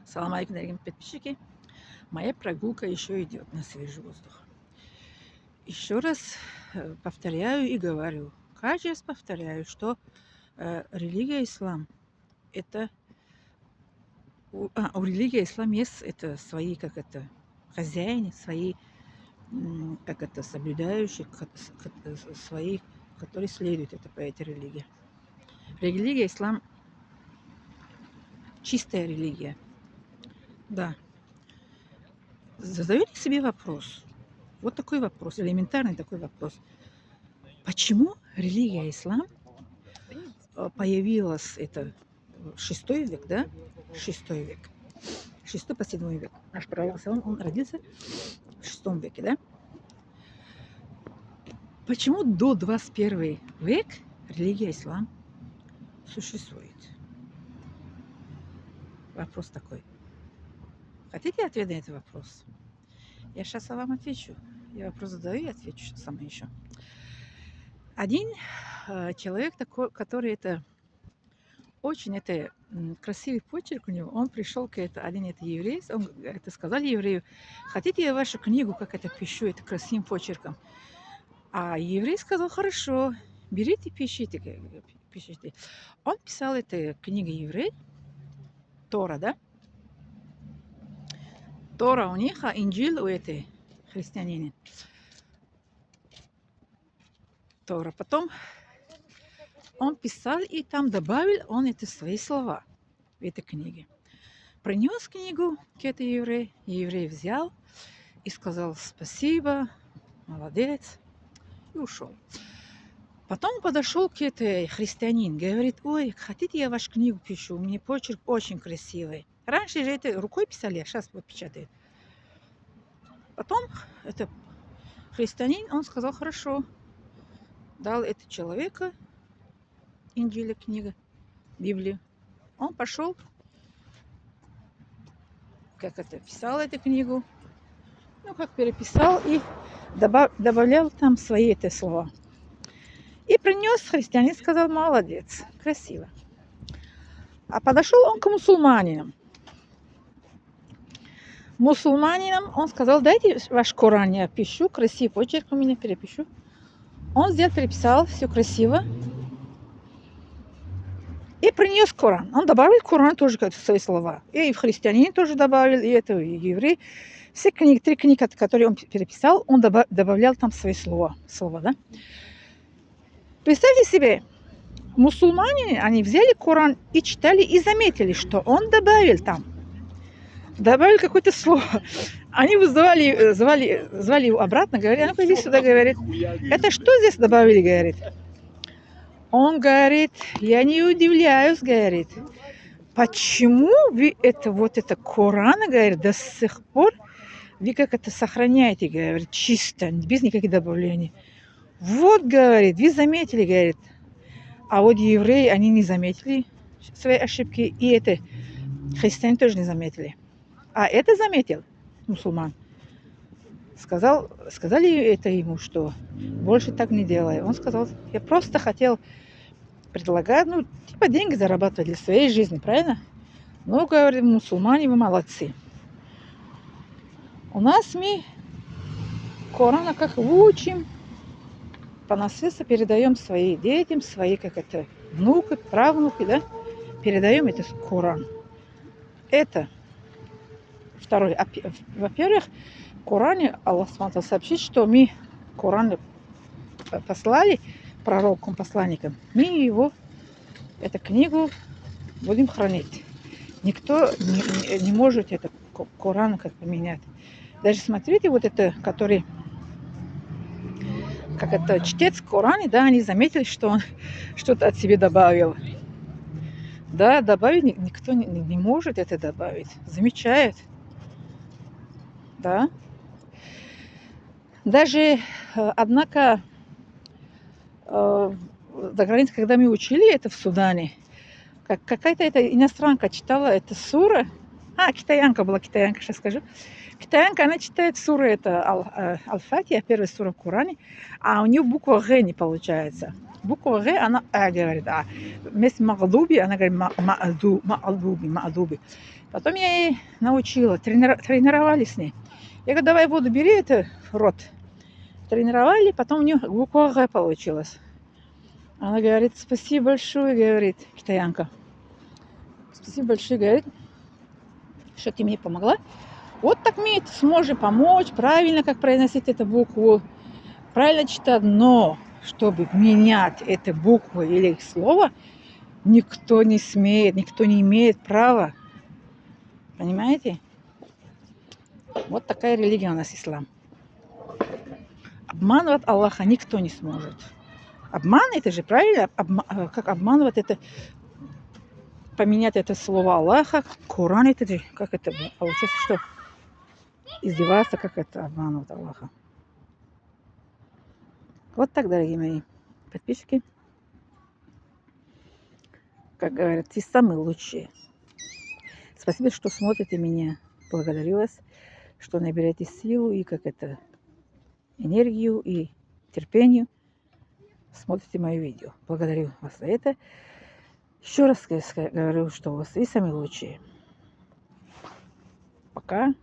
Салам алейкум, дорогие подписчики. Моя прогулка еще идет на свежий воздух. Еще раз повторяю и говорю, каждый раз повторяю, что религия ислам это у религии ислам есть это свои хозяины, свои соблюдающие, свои, которые следуют по этой религии. Религия ислам чистая религия. Да. Задайте себе вопрос. Вот такой вопрос, элементарный такой вопрос. Почему религия ислам появилась, это 6 век, да? 6 век. 6 по 7 век. Наш пророк, он родился в 6 веке, да? Почему до 21 век религия ислам существует? Вопрос такой. Хотите ответ на этот вопрос? Я сейчас вам отвечу. Я вопрос задаю и отвечу сама еще. Один человек такой, который очень красивый почерк у него, он пришел один еврей, он сказал еврею, хотите я вашу книгу, как это пишу, это красивым почерком? А еврей сказал, хорошо, берите, пишите. Он писал эту книгу еврей, Тора, да? Тора у них, а Инджил у этой христианина. Тора. Потом он писал и там добавил он свои слова в этой книге. Принес книгу к этой еврею, еврей взял и сказал спасибо, молодец, и ушел. Потом подошел к этой христианин, говорит, ой, хотите я вашу книгу пишу, у меня почерк очень красивый. Раньше же это рукой писали, а сейчас вот печатают. Потом это христианин, он сказал, хорошо, дал это человека, Инджиля книга, Библию. Он пошел, писал эту книгу, переписал и добавлял там свои слова. И принес христианин, сказал, молодец, красиво. А подошел он к мусульманинам. Мусульманинам он сказал, дайте ваш Коран, я пишу, красивый почерк у меня, перепишу. Он сделал, переписал, все красиво. И принес Коран. Он добавил Коран тоже свои слова. И в христианин тоже добавил, и и еврей. Все книги, 3 книги, которые он переписал, он добавлял там свои слова, да? Представьте себе, мусульмане, они взяли Коран и читали, и заметили, что он добавил какое-то слово. Они звали его обратно, говорят, ну-ка иди сюда, говорит. Это что здесь добавили, говорит. Он говорит, я не удивляюсь, говорит, почему вы это Коран, говорит, до сих пор вы сохраняете, говорит, чисто, без никаких добавлений. Вот, говорит, вы заметили, говорит, а вот евреи, они не заметили свои ошибки, и христиане тоже не заметили. А это заметил мусульман. Сказали это ему, что больше так не делай. Он сказал, я просто хотел предлагать, деньги зарабатывать для своей жизни, правильно? Но, говорит, мусульмане, вы молодцы. У нас мы Корана как учим, по наследству передаем своим детям, свои внуки, правнуки, да? Передаем это Коран. Это второй. Во-первых, в Коране Аллах сообщит, что мы Коран послали пророкам, посланникам. Мы его, эту книгу, будем хранить. Никто не может Коран поменять. Даже смотрите, который чтец Корана, да, они заметили, что он что-то от себя добавил. Да, добавить никто не может это добавить. Замечает. Да. Даже, однако, за границей, когда мы учили это в Судане, какая-то иностранка читала это сура. Китаянка была, сейчас скажу. Китаянка, она читает суру, это Аль-Фатиха, первая сура в Коране, а у нее буква Г не получается. буква Г, она говорит. А вместо магдуби она говорит магдуби. Потом я ей научила, тренировали с ней. Я говорю, давай воду бери, это в рот. Тренировали, потом у нее буква Г получилась. Она говорит, спасибо большое, говорит, китаянка. Спасибо большое, говорит, что ты мне помогла. Вот так мы сможем помочь, правильно, как произносить эту букву, правильно читать. Но чтобы менять эту букву или слово, никто не смеет, никто не имеет права. Понимаете? Вот такая религия у нас ислам. Обманывать Аллаха никто не сможет. Обман это же правильно, как обманывать это, поменять это слово Аллаха, Коран это же, как это получается, что издеваться, как это обманывать Аллаха. Вот так, дорогие мои подписчики. Как говорят, ты самые лучшие. Спасибо, что смотрите меня. Благодарю вас, что набираете силу и как это энергию и терпению. Смотрите мои видео. Благодарю вас за это. Еще раз говорю, что вы самые лучшие. Пока.